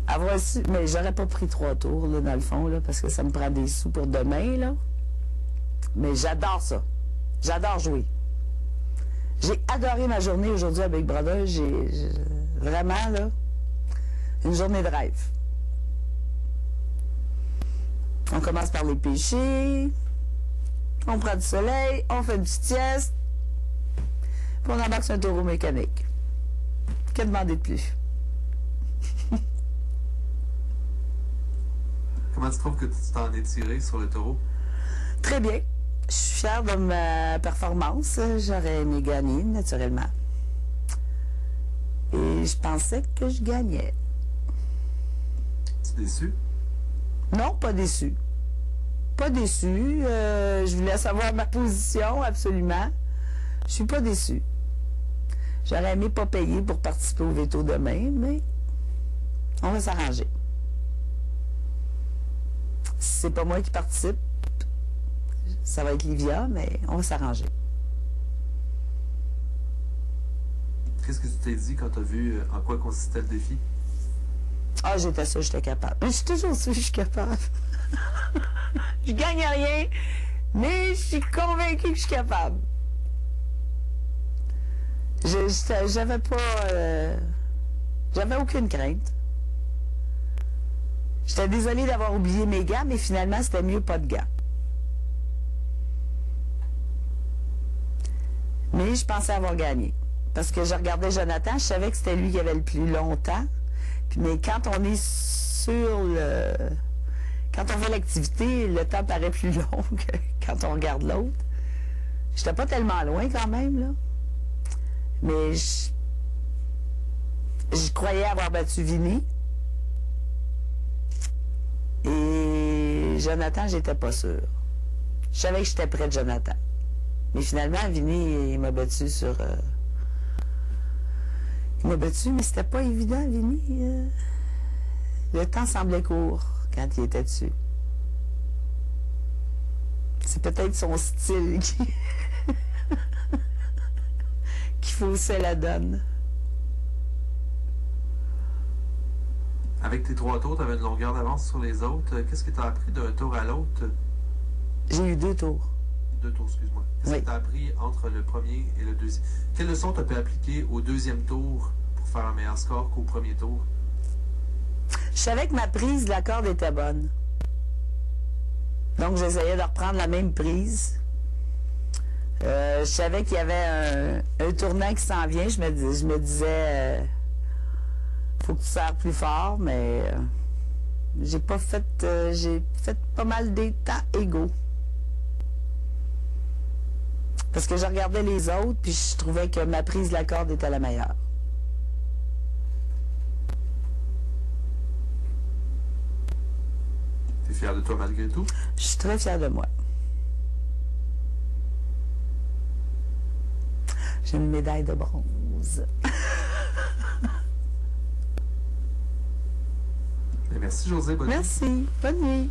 Avoir su, mais j'aurais pas pris 3 tours, là, dans le fond, là, parce que ça me prend des sous pour demain, là. Mais j'adore ça. J'adore jouer. J'ai adoré ma journée aujourd'hui à Big Brother. Vraiment, là, une journée de rêve. On commence par les péchés, on prend du soleil, on fait une petite sieste, puis on embarque sur un taureau mécanique. Que demander de plus? Comment tu trouves que tu t'en es tiré sur le taureau? Très bien. Je suis fière de ma performance. J'aurais aimé gagner, naturellement. Et je pensais que je gagnais. Tu es déçu? Non, pas déçu. Pas déçu. Je voulais savoir ma position, absolument. Je suis pas déçu. J'aurais aimé pas payer pour participer au veto demain, mais on va s'arranger. Si c'est pas moi qui participe, ça va être Livia, mais on va s'arranger. Qu'est-ce que tu t'es dit quand tu as vu en quoi consistait le défi? Ah, j'étais sûre que j'étais capable. Mais je suis toujours sûre que je suis capable. Je gagne rien, mais je suis convaincue que je suis capable. J'avais pas... j'avais aucune crainte. J'étais désolée d'avoir oublié mes gants, mais finalement, c'était mieux pas de gants. Mais je pensais avoir gagné. Parce que je regardais Jonathan, je savais que c'était lui qui avait le plus longtemps. Mais quand on est sur le... Quand on fait l'activité, le temps paraît plus long que quand on regarde l'autre. J'étais pas tellement loin quand même, là. Mais je croyais avoir battu Vinny. Et Jonathan, j'étais pas sûre. Je savais que j'étais près de Jonathan. Mais finalement, Vinny, il m'a battu sur... Il m'a battu, mais c'était pas évident, Vinny. Le temps semblait court quand il était dessus. C'est peut-être son style qui faussait la donne. Avec tes 3 tours, tu avais une longueur d'avance sur les autres. Qu'est-ce que tu as appris d'un tour à l'autre? J'ai eu 2 tours. 2 tours, excuse-moi. Qu'est-ce que tu as appris entre le premier et le deuxième? Quelle leçon tu as pu appliquer au deuxième tour pour faire un meilleur score qu'au premier tour? Je savais que ma prise de la corde était bonne. Donc, j'essayais de reprendre la même prise. Je savais qu'il y avait un tournant qui s'en vient. Je me disais, faut que tu serres plus fort, mais j'ai pas fait... j'ai fait pas mal des temps égaux. Parce que je regardais les autres, puis je trouvais que ma prise de la corde était la meilleure. T'es fier de toi malgré tout? Je suis très fière de moi. J'ai une médaille de bronze. Merci Josée, bonne nuit. Merci. Bonne nuit.